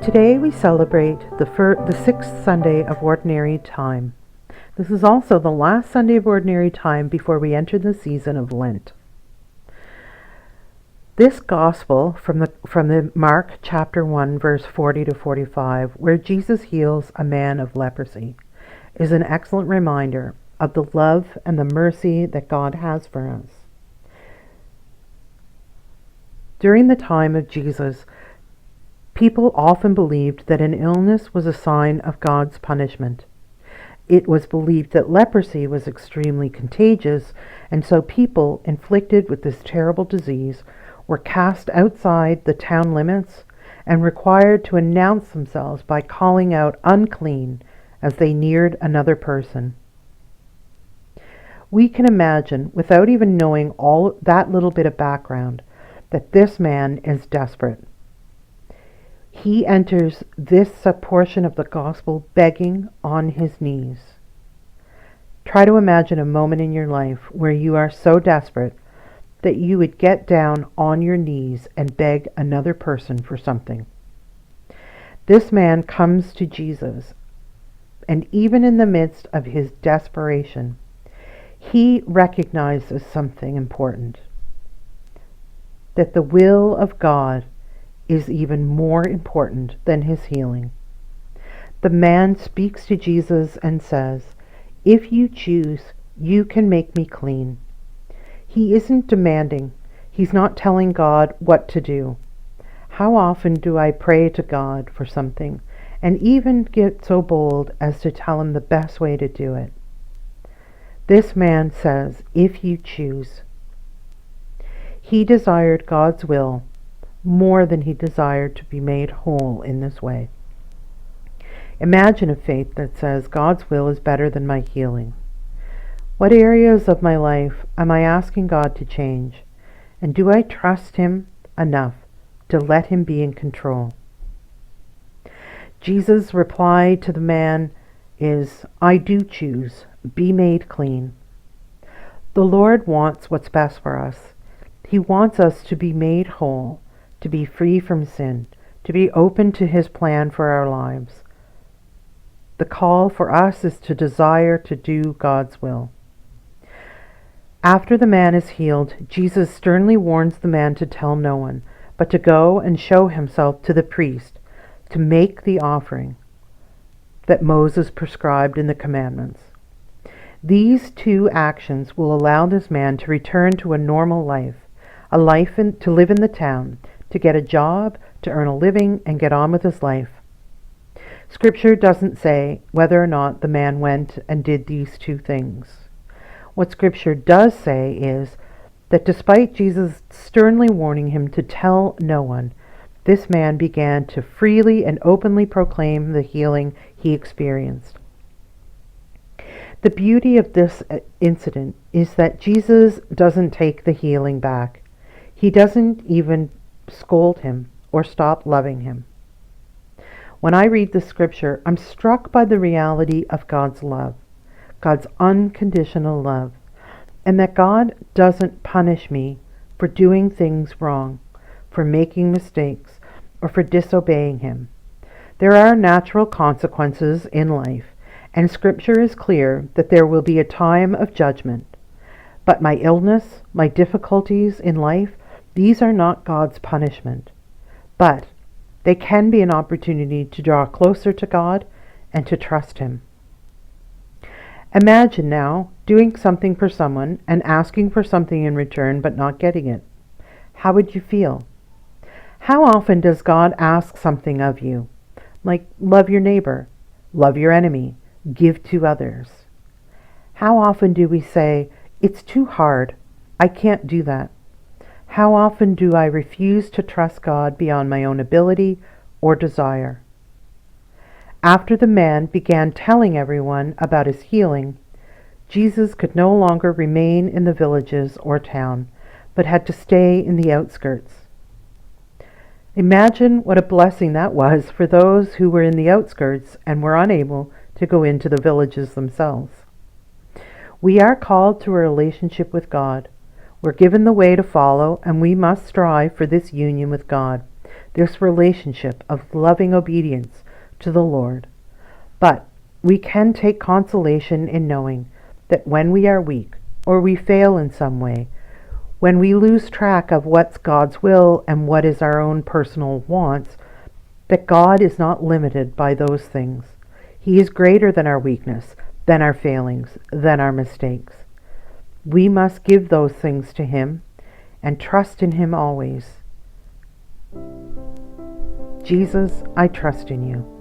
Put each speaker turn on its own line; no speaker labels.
Today we celebrate the sixth Sunday of Ordinary Time. This is also the last Sunday of Ordinary Time before we enter the season of Lent. This Gospel from the Mark chapter 1 verse 40 to 45, where Jesus heals a man of leprosy, is an excellent reminder of the love and the mercy that God has for us. During the time of Jesus, people often believed that an illness was a sign of God's punishment. It was believed that leprosy was extremely contagious, and so people inflicted with this terrible disease were cast outside the town limits and required to announce themselves by calling out "unclean" as they neared another person. We can imagine, without even knowing all that little bit of background, that this man is desperate. He enters this portion of the gospel begging on his knees. Try to imagine a moment in your life where you are so desperate that you would get down on your knees and beg another person for something. This man comes to Jesus, and even in the midst of his desperation, he recognizes something important, that the will of God is even more important than his healing. The man speaks to Jesus and says, "If you choose, you can make me clean." He isn't demanding. He's not telling God what to do. How often do I pray to God for something and even get so bold as to tell him the best way to do it? This man says, "If you choose." He desired God's will more than he desired to be made whole in this way. Imagine a faith that says God's will is better than my healing. What areas of my life am I asking God to change? And do I trust him enough to let him be in control? Jesus' reply to the man is, "I do choose. Be made clean." The Lord wants what's best for us. He wants us to be made whole, to be free from sin, to be open to his plan for our lives. The call for us is to desire to do God's will. After the man is healed, Jesus sternly warns the man to tell no one, but to go and show himself to the priest, to make the offering that Moses prescribed in the commandments. These two actions will allow this man to return to a normal life, to live in the town, to get a job, to earn a living, and get on with his life. Scripture doesn't say whether or not the man went and did these two things. What Scripture does say is that despite Jesus sternly warning him to tell no one, this man began to freely and openly proclaim the healing he experienced. The beauty of this incident is that Jesus doesn't take the healing back. He doesn't even scold him or stop loving him. When I read the scripture, I'm struck by the reality of God's love, God's unconditional love, and that God doesn't punish me for doing things wrong, for making mistakes, or for disobeying him. There are natural consequences in life, and scripture is clear that there will be a time of judgment. But my illness, my difficulties in life, these are not God's punishment, but they can be an opportunity to draw closer to God and to trust him. Imagine now doing something for someone and asking for something in return but not getting it. How would you feel? How often does God ask something of you, like love your neighbor, love your enemy, give to others? How often do we say, "It's too hard, I can't do that"? How often do I refuse to trust God beyond my own ability or desire? After the man began telling everyone about his healing, Jesus could no longer remain in the villages or town, but had to stay in the outskirts. Imagine what a blessing that was for those who were in the outskirts and were unable to go into the villages themselves. We are called to a relationship with God. We're given the way to follow, and we must strive for this union with God. this relationship of loving obedience to the Lord. But we can take consolation in knowing that when we are weak, or we fail in some way, when we lose track of what's God's will and what is our own personal wants, that God is not limited by those things. He is greater than our weakness, than our failings, than our mistakes. We must give those things to Him and trust in Him always. Jesus, I trust in you.